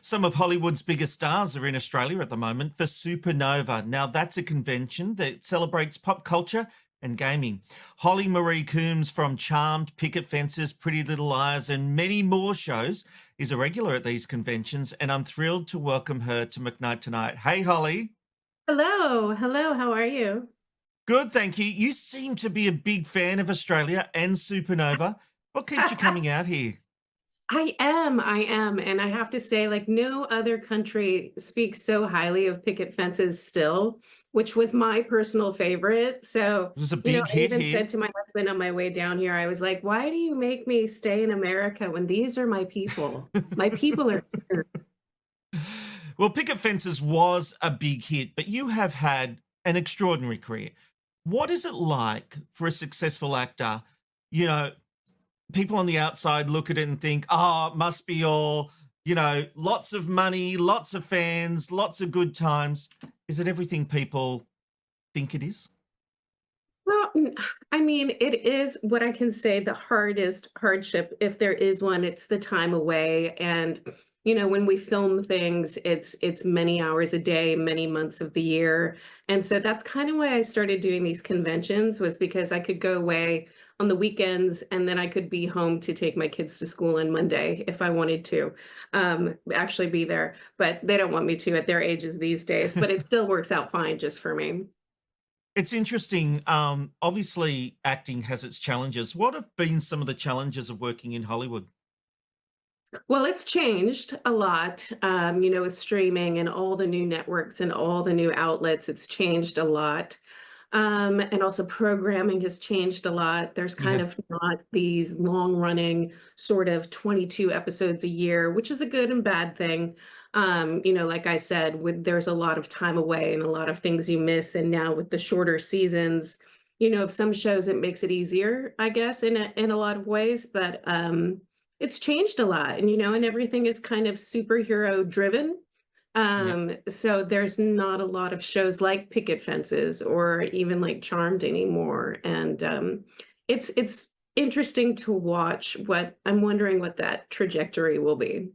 Some of Hollywood's biggest stars are in Australia at the moment for Supanova. Now, that's a convention that celebrates pop culture and gaming. Holly Marie Coombs from Charmed, Picket Fences, Pretty Little Liars, and many more shows is a regular at these conventions, and I'm thrilled to welcome her to McKnight tonight. Hey, Holly. Hello, hello, how are you? Good, thank you. You seem to be a big fan of Australia and Supanova. What keeps you coming out here? I am, and I have to say, like, no other country speaks so highly of Picket Fences still, which was my personal favorite. So, It was a I big hit even here. said to my husband on my way down here, I was like, "Why do you make me stay in America when these are my people? My people are here." Well, Picket Fences was a big hit, but you have had an extraordinary career. What is it like for a successful actor? You know, people on the outside look at it and think, oh, it must be all, lots of money, lots of fans, lots of good times. Is it everything people think it is? Well, I mean, it is what I can say the hardest hardship, if there is one, it's the time away. And, when we film things, it's many hours a day, many months of the year. And so that's kind of why I started doing these conventions was because I could go away on the weekends and then I could be home to take my kids to school on Monday if I wanted to actually be there. But they don't want me to at their ages these days, but it still works out fine just for me. It's interesting. Obviously, acting has its challenges. What have been some of the challenges of working in Hollywood? Well, it's changed a lot, with streaming and all the new networks and all the new outlets. It's changed a lot. And also programming has changed a lot. There's kind Yeah. of not these long running sort of 22 episodes a year, which is a good and bad thing. Like I said, there's a lot of time away and a lot of things you miss. And now with the shorter seasons, of some shows it makes it easier, I guess, in a lot of ways. But it's changed a lot, and everything is kind of superhero driven. Yeah. So there's not a lot of shows like Picket Fences or even like Charmed anymore. And it's interesting to watch what I'm wondering what that trajectory will be.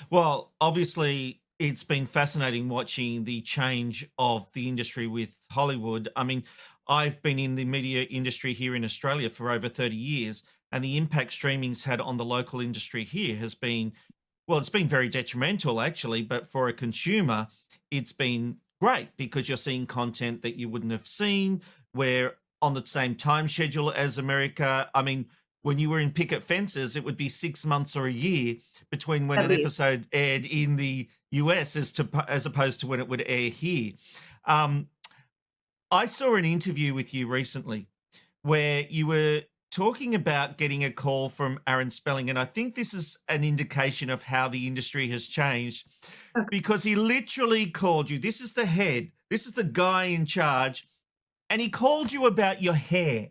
Well, obviously, it's been fascinating watching the change of the industry with Hollywood. I mean, I've been in the media industry here in Australia for over 30 years, and the impact streaming's had on the local industry here has been, well, it's been very detrimental actually, but for a consumer, it's been great because you're seeing content that you wouldn't have seen. We're on the same time schedule as America. I mean, when you were in Picket Fences, it would be 6 months or a year between when At an least. episode aired in the US as opposed to when it would air here. Um, I saw an interview with you recently where you were talking about getting a call from Aaron Spelling, and I think this is an indication of how the industry has changed because he literally called you. This is the head, this is the guy in charge, and he called you about your hair.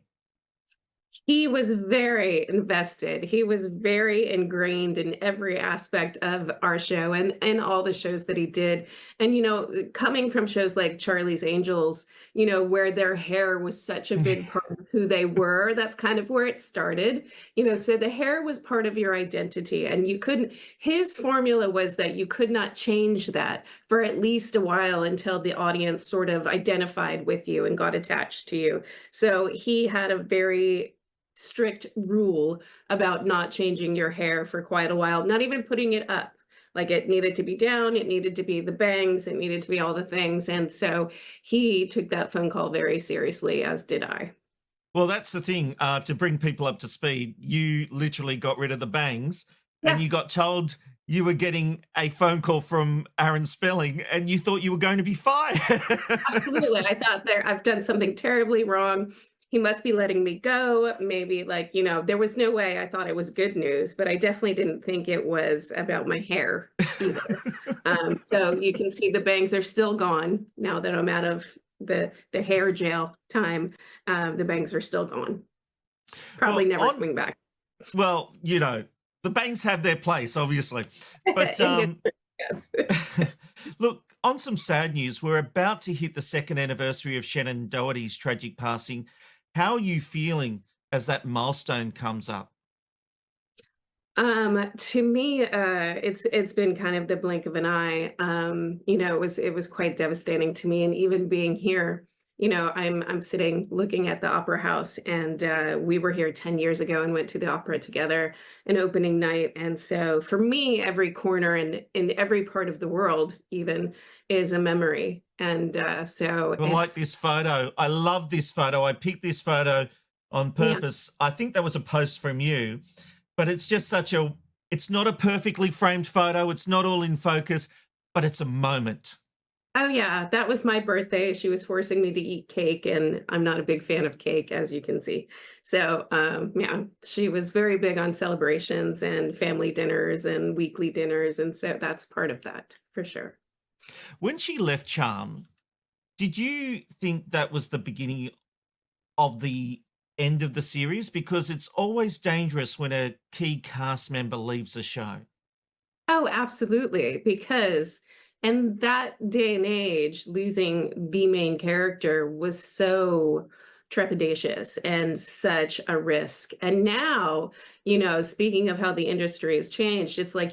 He was very invested. He was very ingrained in every aspect of our show and all the shows that he did. And coming from shows like Charlie's Angels, where their hair was such a big part of who they were, that's kind of where it started. So the hair was part of your identity and you couldn't his formula was that you could not change that for at least a while until the audience sort of identified with you and got attached to you. So he had a very strict rule about not changing your hair for quite a while, not even putting it up. Like it needed to be down, it needed to be the bangs, it needed to be all the things. And so he took that phone call very seriously, as did I. Well, that's the thing. To bring people up to speed, you literally got rid of the bangs and Yeah, you got told you were getting a phone call from Aaron Spelling and you thought you were going to be fired. absolutely. I thought I've done something terribly wrong. He must be letting me go. Maybe like, there was no way I thought it was good news, but I definitely didn't think it was about my hair either. So you can see the bangs are still gone now that I'm out of the hair jail time. The bangs are still gone. Probably well, never on coming back. well, the bangs have their place, obviously. But In history, yes. look, on some sad news, we're about to hit the second anniversary of Shannen Doherty's tragic passing. How are you feeling as that milestone comes up? To me, it's been kind of the blink of an eye. It was quite devastating to me, and even being here, I'm sitting looking at the Opera House, and we were here 10 years ago and went to the opera together, an opening night. And so, for me, every corner and in every part of the world, even, is a memory. And so I like it's this photo. I love this photo. I picked this photo on yeah. purpose. I think that was a post from you, but it's just such a it's not a perfectly framed photo. It's not all in focus, but it's a moment. Oh, yeah, that was my birthday. She was forcing me to eat cake, and I'm not a big fan of cake, as you can see. So, yeah, she was very big on celebrations and family dinners and weekly dinners, and so that's part of that for sure. When she left Charm, did you think that was the beginning of the end of the series? Because it's always dangerous when a key cast member leaves a show. Oh, absolutely. Because in that day and age, losing the main character was so trepidatious and such a risk. And now, speaking of how the industry has changed, it's like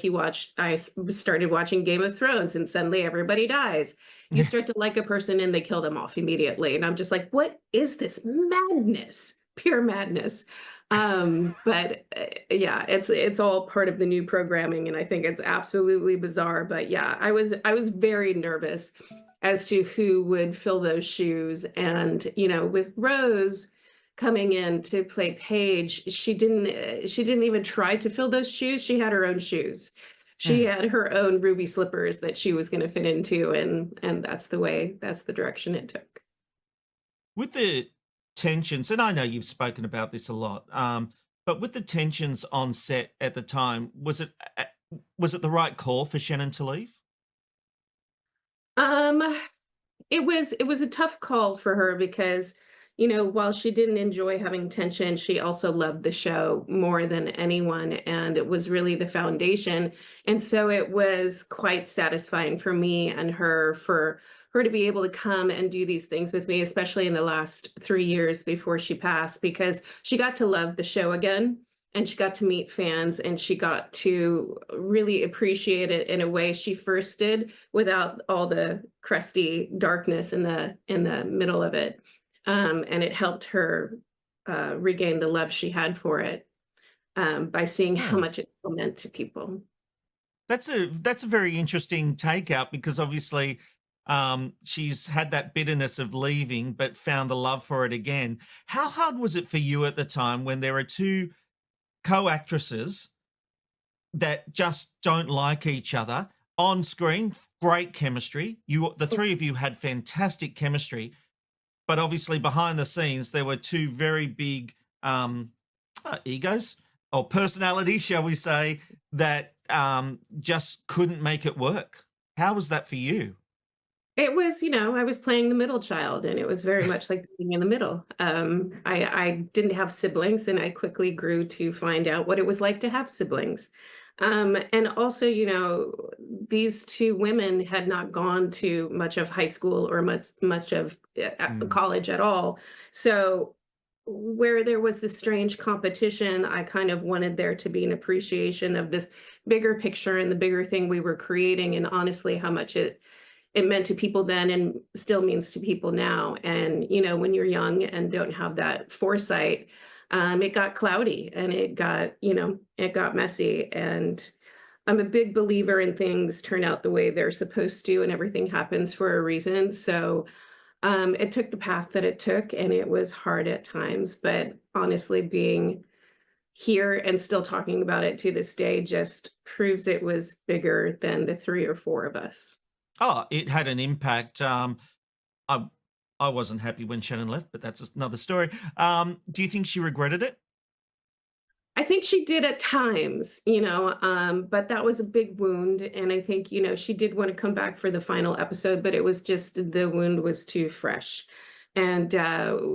started watching Game of Thrones and suddenly everybody dies. You start to like a person and they kill them off immediately. And I'm just like, what is this madness? Pure madness. But yeah, it's all part of the new programming, and I think it's absolutely bizarre. But yeah, I was very nervous as to who would fill those shoes. And with Rose coming in to play Paige, she didn't even try to fill those shoes. She had her own shoes. She Mm. had her own ruby slippers that she was going to fit into, and that's the direction it took. With the tensions, and I know you've spoken about this a lot, but with the tensions on set at the time, was it the right call for Shannon to leave? Um, it was a tough call for her because, while she didn't enjoy having tension, she also loved the show more than anyone, and it was really the foundation. And so it was quite satisfying for me and her for her to be able to come and do these things with me, especially in the last 3 years before she passed, because she got to love the show again. And she got to meet fans and she got to really appreciate it in a way she first did without all the crusty darkness in the middle of it. And it helped her regain the love she had for it by seeing how Hmm. much it still meant to people. That's a very interesting takeout because obviously she's had that bitterness of leaving, but found the love for it again. How hard was it for you at the time when there are two co-actresses that just don't like each other on screen? Great chemistry. The three of you had fantastic chemistry, but obviously behind the scenes there were two very big egos or personalities, shall we say, that just couldn't make it work. How was that for you? It was, I was playing the middle child, and it was very much like being in the middle. I didn't have siblings, and I quickly grew to find out what it was like to have siblings. And also, these two women had not gone to much of high school or much of Mm. college at all. So where there was this strange competition, I kind of wanted there to be an appreciation of this bigger picture and the bigger thing we were creating, and honestly, how much it meant to people then and still means to people now. And, when you're young and don't have that foresight, it got cloudy and it got messy. And I'm a big believer in things turn out the way they're supposed to, and everything happens for a reason. So it took the path that it took, and it was hard at times. But honestly, being here and still talking about it to this day just proves it was bigger than the three or four of us. Oh, it had an impact. I I wasn't happy when Shannon left, but that's another story. Do you think she regretted it? I think she did at times, but that was a big wound. And I think, she did want to come back for the final episode, but it was just the wound was too fresh. And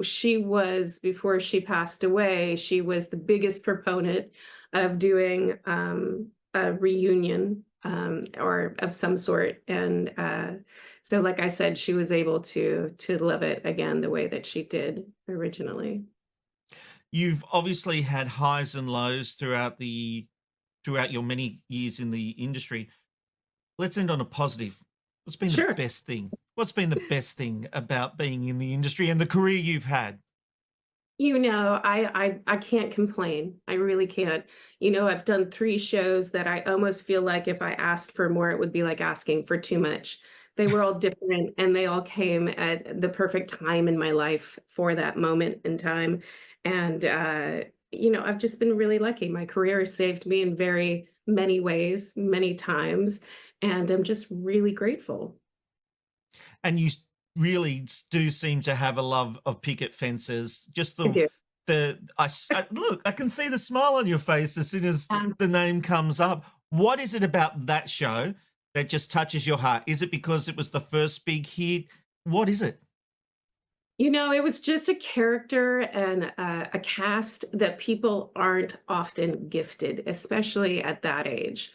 she was, before she passed away, she was the biggest proponent of doing a reunion or of some sort. And so, like I said, she was able to love it again the way that she did originally. You've obviously had highs and lows throughout the throughout your many years in the industry. Let's end on a positive. What's been the Sure. best thing? What's been the best thing about being in the industry and the career you've had? I can't complain. I really can't. I've done 3 shows that I almost feel like if I asked for more, it would be like asking for too much. They were all different, and they all came at the perfect time in my life for that moment in time. And, I've just been really lucky. My career has saved me in very many ways, many times, and I'm just really grateful. And you really do seem to have a love of picket fences. Just I do. look, I can see the smile on your face as soon as Um, the name comes up. What is it about that show that just touches your heart? Is it because it was the first big hit? What is it? it was just a character and a cast that people aren't often gifted, especially at that age.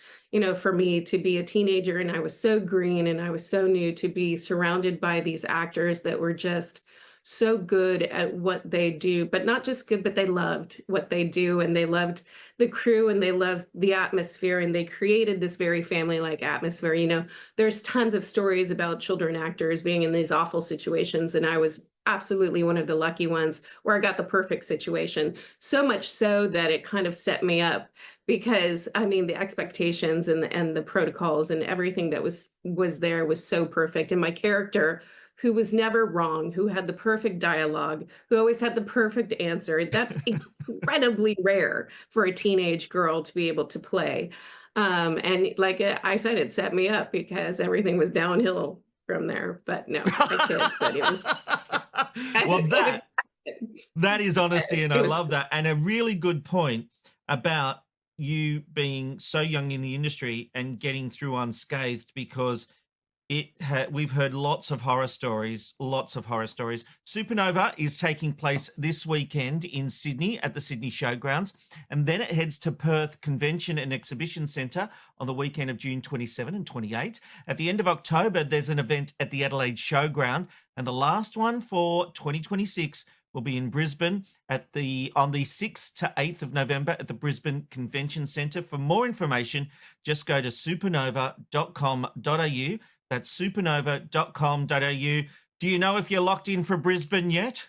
For me to be a teenager and I was so green and I was so new to be surrounded by these actors that were just so good at what they do, but not just good, but they loved what they do and they loved the crew and they loved the atmosphere and they created this very family-like atmosphere. There's tons of stories about children actors being in these awful situations, and I was absolutely one of the lucky ones where I got the perfect situation. So much so that it kind of set me up because I mean the expectations and the protocols and everything that was there was so perfect. And my character, who was never wrong, who had the perfect dialogue, who always had the perfect answer. That's incredibly rare for a teenage girl to be able to play. And like I said, it set me up because everything was downhill from there. But no, I kid. But it was Well, it was that is honesty, and I it was love that. And a really good point about you being so young in the industry and getting through unscathed because we've heard lots of horror stories, lots of horror stories. Supanova is taking place this weekend in Sydney at the Sydney Showgrounds, and then it heads to Perth Convention and Exhibition Centre on the weekend of June 27 and 28. At the end of October, there's an event at the Adelaide Showground, and the last one for 2026 will be in Brisbane on the 6th to 8th of November at the Brisbane Convention Centre. For more information, just go to supanova.com.au. That's supanova.com.au. Do you know if you're locked in for Brisbane yet?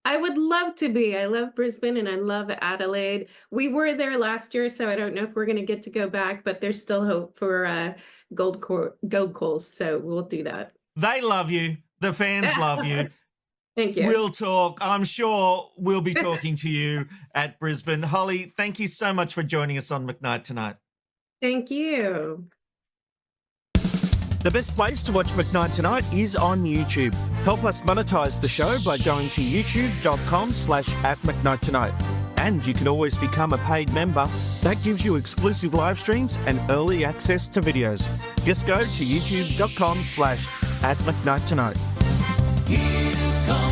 I would love to be. I love Brisbane and I love Adelaide. We were there last year, so I don't know if we're going to get to go back, but there's still hope for Gold Coast, so we'll do that. They love you. The fans love you. Thank you. We'll talk. I'm sure we'll be talking to you at Brisbane. Holly, thank you so much for joining us on McKnight Tonight. Thank you. The best place to watch McKnight Tonight is on YouTube. Help us monetize the show by going to youtube.com/@McKnightTonight. And you can always become a paid member. That gives you exclusive live streams and early access to videos. Just go to youtube.com/@McKnightTonight. Here comes